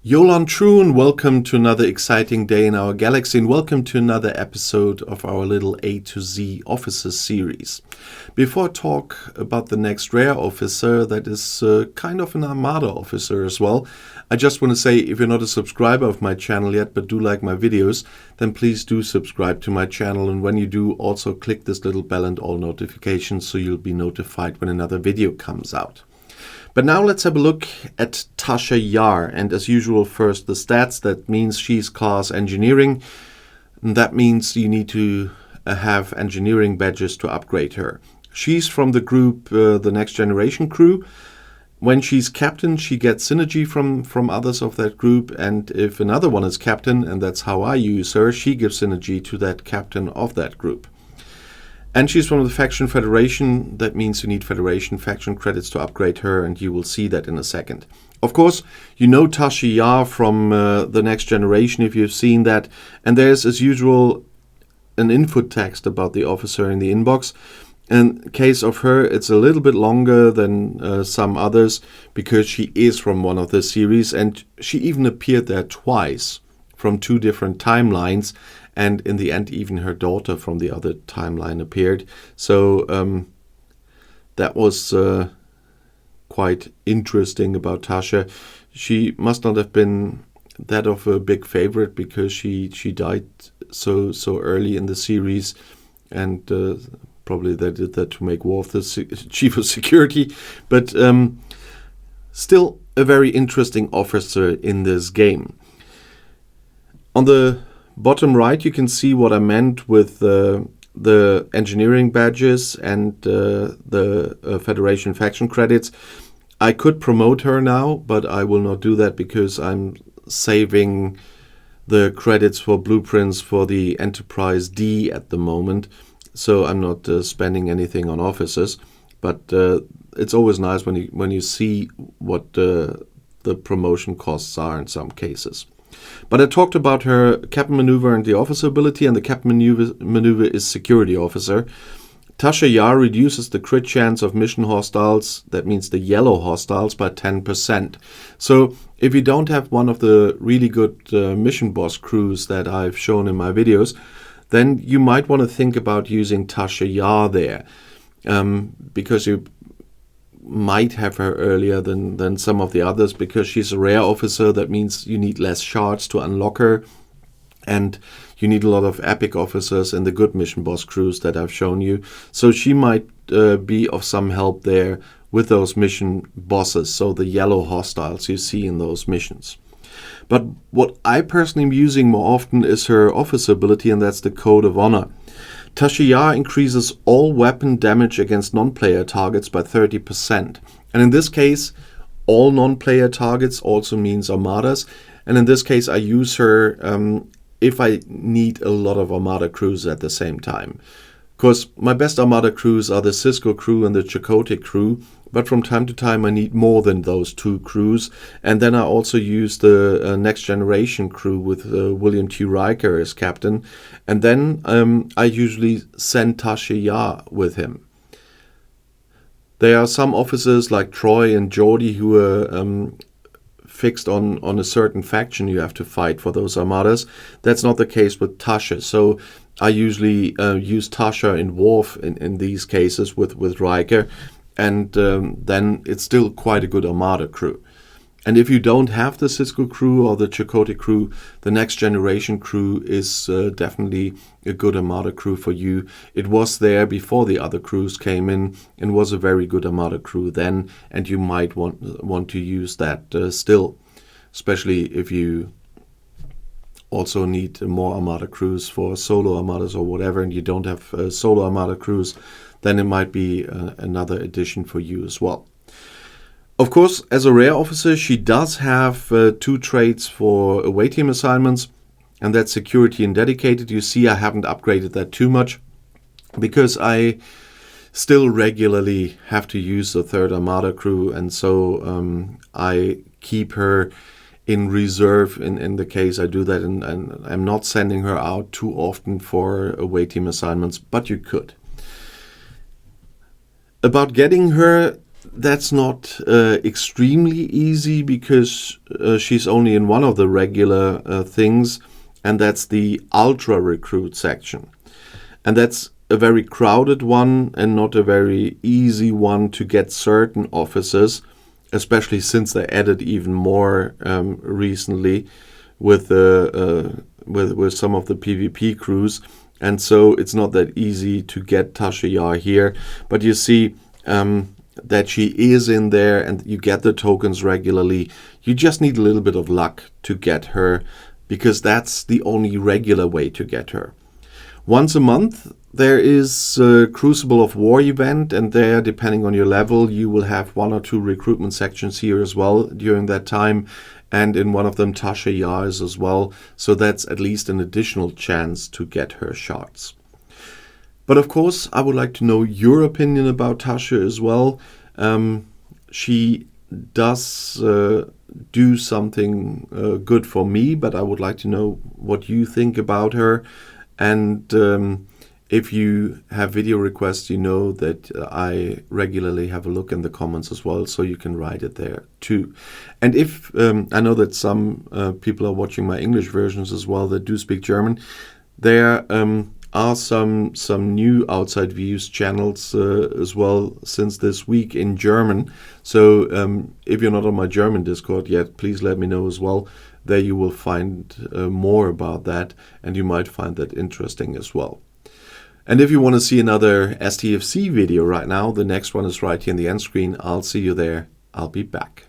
Yolan Troon, welcome to another exciting day in our galaxy and welcome to another episode of our little A to Z officer series. Before I talk about the next rare officer that is kind of an armada officer as well, I just want to say if you're not a subscriber of my channel yet but do like my videos, then please do subscribe to my channel, and when you do, also click this little bell and all notifications so you'll be notified when another video comes out. But now let's have a look at Tasha Yar, and as usual first the stats. That means she's class engineering, and that means you need to have engineering badges to upgrade her. She's from the group the Next Generation crew. When she's captain, she gets synergy from others of that group, and if another one is captain, and that's how I use her, she gives synergy to that captain of that group. And she's from the Faction Federation. That means you need Federation faction credits to upgrade her, and you will see that in a second. Of course, you know Tasha Yar from the Next Generation if you've seen that. And there's, as usual, an input text about the officer in the inbox. In case of her, it's a little bit longer than some others because she is from one of the series, and she even appeared there twice from two different timelines. And in the end, even her daughter from the other timeline appeared. So that was quite interesting about Tasha. She must not have been that of a big favorite because she died so early in the series, and probably they did that to make Worf the chief of security. But still a very interesting officer in this game. On the bottom right, you can see what I meant with the engineering badges and the Federation faction credits. I could promote her now, but I will not do that because I'm saving the credits for blueprints for the Enterprise D at the moment. So I'm not spending anything on officers. But it's always nice when you see what the promotion costs are in some cases. But I talked about her Captain Maneuver and the Officer ability, and the Captain Maneuver is Security Officer. Tasha Yar reduces the crit chance of mission hostiles, that means the yellow hostiles, by 10%. So if you don't have one of the really good mission boss crews that I've shown in my videos, then you might want to think about using Tasha Yar there, because you might have her earlier than some of the others because she's a rare officer. That means you need less shards to unlock her, and you need a lot of epic officers in the good mission boss crews that I've shown you. So she might be of some help there with those mission bosses, so the yellow hostiles you see in those missions. But what I personally am using more often is her officer ability, and that's the Code of Honor. Tasha Yar increases all weapon damage against non-player targets by 30%. And in this case, all non-player targets also means armadas. And in this case, I use her if I need a lot of armada crews at the same time. Of course, my best armada crews are the Cisco crew and the Chakotay crew, but from time to time I need more than those two crews. And then I also use the Next Generation crew with William T. Riker as captain. And then I usually send Tasha Yar with him. There are some officers like Troy and Geordi who are fixed on a certain faction you have to fight for those armadas. That's not the case with Tasha. So I usually use Tasha in Worf in these cases with Riker, and then it's still quite a good armada crew. And if you don't have the Cisco crew or the Chakotay crew, the Next Generation crew is definitely a good armada crew for you. It was there before the other crews came in and was a very good armada crew then, and you might want to use that still, especially if you also need more armada crews for solo armadas or whatever, and you don't have solo armada crews, then it might be another addition for you as well. Of course, as a rare officer, she does have two traits for away team assignments, and that's security and dedicated. You see, I haven't upgraded that too much because I still regularly have to use the third armada crew, and so I keep her in reserve in the case I do that, and I'm not sending her out too often for away team assignments, but you could. About getting her, that's not extremely easy because she's only in one of the regular things, and that's the ultra recruit section. And that's a very crowded one and not a very easy one to get certain officers, especially since they added even more recently with with some of the PvP crews. And so it's not that easy to get Tasha Yar here. But you see that she is in there and you get the tokens regularly. You just need a little bit of luck to get her, because that's the only regular way to get her. Once a month there is a Crucible of War event, and there, depending on your level, you will have 1 or 2 recruitment sections here as well during that time, and in one of them Tasha Yar is as well, so that's at least an additional chance to get her shards. But of course, I would like to know your opinion about Tasha as well. She does do something good for me, but I would like to know what you think about her. And if you have video requests, you know that I regularly have a look in the comments as well, so you can write it there too. And if I know that some people are watching my English versions as well that do speak German, there are some new Outside Views channels as well since this week in German. So if you're not on my German Discord yet, please let me know as well. There you will find more about that, and you might find that interesting as well. And if you want to see another STFC video right now, the next one is right here in the end screen. I'll see you there. I'll be back.